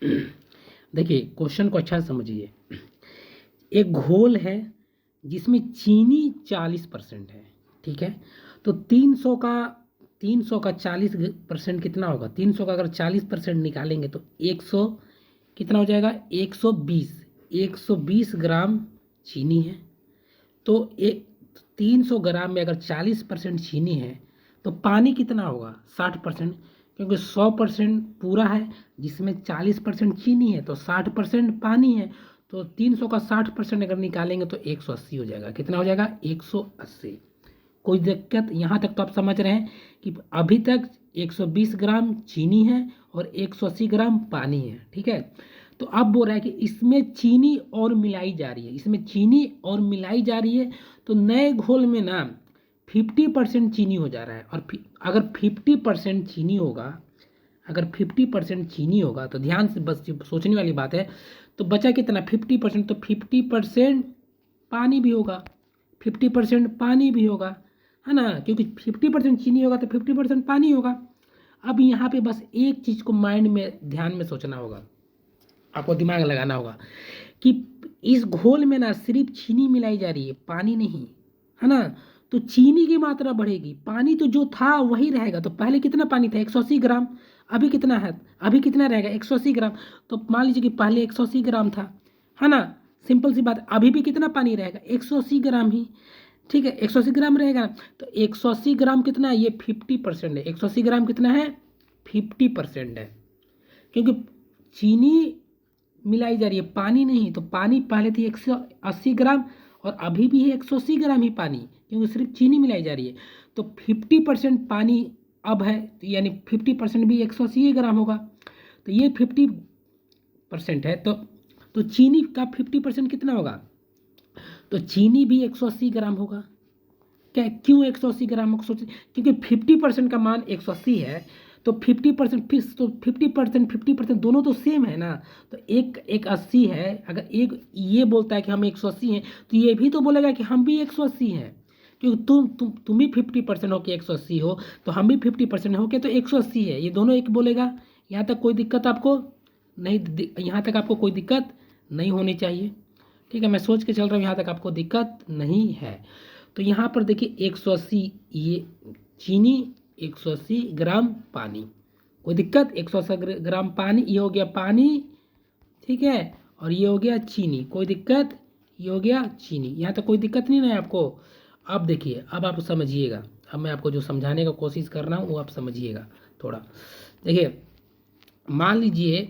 देखिए क्वेश्चन को अच्छा से समझिए। एक घोल है जिसमें चीनी 40% है, ठीक है। तो 300 का 40% कितना होगा? 300 का अगर 40% निकालेंगे तो 100 कितना हो जाएगा? 120 ग्राम चीनी है। तो 300 ग्राम में अगर 40% चीनी है तो पानी कितना होगा? 60%, क्योंकि 100% पूरा है जिसमें 40% चीनी है तो 60% पानी है। तो 300 का 60% अगर निकालेंगे तो 180 हो जाएगा। कितना हो जाएगा? 180। कोई दिक्कत? यहाँ तक तो आप समझ रहे हैं कि अभी तक 120 ग्राम चीनी है और 180 ग्राम पानी है, ठीक है। तो अब बोल रहा है कि इसमें चीनी और मिलाई जा रही है, इसमें चीनी और मिलाई जा रही है। तो नए घोल में ना 50% चीनी हो जा रहा है। और अगर 50% चीनी होगा, अगर 50% चीनी होगा तो ध्यान से बस सोचने वाली बात है। तो बचा कितना? 50%। तो 50% पानी भी होगा, 50% पानी भी होगा, है ना, क्योंकि 50% चीनी होगा तो 50% पानी होगा। अब यहाँ पे बस एक चीज़ को माइंड में ध्यान में सोचना होगा, आपको दिमाग लगाना होगा कि इस घोल में ना सिर्फ चीनी मिलाई जा रही है, पानी नहीं, है ना। तो चीनी की मात्रा बढ़ेगी, पानी तो जो था वही रहेगा। तो पहले कितना पानी था? 180 ग्राम। अभी कितना है? अभी कितना रहेगा? 180 ग्राम। तो मान लीजिए कि पहले 180 ग्राम था, है ना। सिंपल सी बात, अभी भी कितना पानी रहेगा? 180 ग्राम ही, ठीक है। 180 ग्राम रहेगा। तो 180 ग्राम कितना है? ये 50% है। 180 ग्राम कितना है? 50% है, क्योंकि चीनी मिलाई जा रही है, पानी नहीं। तो पानी पहले थी 180 ग्राम और अभी भी है 180 ग्राम ही पानी, क्योंकि सिर्फ चीनी मिलाई जा रही है। तो 50% पानी अब है, तो यानी 50% भी 180 ग्राम होगा। तो ये 50% है। तो चीनी का 50% कितना होगा? तो चीनी भी 180 ग्राम होगा। क्या? क्यों 180 ग्राम? क्योंकि 50% का मान 180 है। तो 50% फिर तो 50% दोनों तो सेम है ना। तो एक 80 है। अगर एक ये बोलता है कि हम 180 हैं तो ये भी तो बोलेगा कि हम भी 180 हैं, क्योंकि तुम भी 50% हो के 180 हो, तो हम भी 50% हो के तो 180 है। ये दोनों एक बोलेगा। यहाँ तक कोई दिक्कत आपको नहीं? यहाँ तक आपको कोई दिक्कत नहीं होनी चाहिए, ठीक है। मैं सोच के चल रहा हूँ, यहाँ तक आपको दिक्कत नहीं है। तो यहाँ पर देखिए 180 ये चीनी, 180 ग्राम पानी, कोई दिक्कत? 180 ग्राम पानी, ये हो गया पानी, ठीक है। और ये हो गया चीनी, कोई दिक्कत? ये हो गया चीनी। यहाँ तक कोई दिक्कत नहीं ना है आपको? अब देखिए, अब आप समझिएगा। अब मैं आपको जो समझाने का कोशिश कर रहा हूँ वो आप समझिएगा थोड़ा। देखिए, मान लीजिए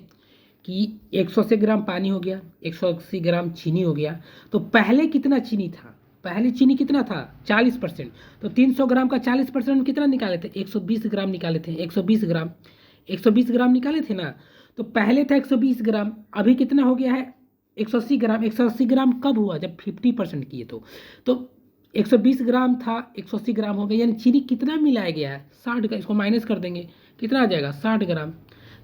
कि 180 ग्राम पानी हो गया, 180 ग्राम चीनी हो गया। तो पहले कितना चीनी था? पहले चीनी कितना था? 40%। तो 300 ग्राम का 40% कितना निकाले थे? 120 ग्राम निकाले थे। 120 ग्राम, 120 ग्राम निकाले थे ना। तो पहले था 120 ग्राम, अभी कितना हो गया है? 180 ग्राम। 180 ग्राम कब हुआ? जब 50% किए तो 120 ग्राम था, 180 ग्राम हो गया। यानी चीनी कितना मिलाया गया है? 60 ग्राम। इसको माइनस कर देंगे, कितना आ जाएगा? 60 ग्राम।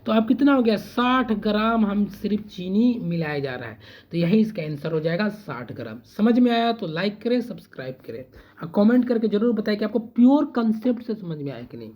तो अब कितना हो गया? 60 ग्राम हम सिर्फ चीनी मिलाया जा रहा है। तो यही इसका आंसर हो जाएगा, 60 ग्राम। समझ में आया तो लाइक करें, सब्सक्राइब करें और कमेंट करके जरूर बताएं कि आपको प्योर कंसेप्ट से समझ में आया कि नहीं।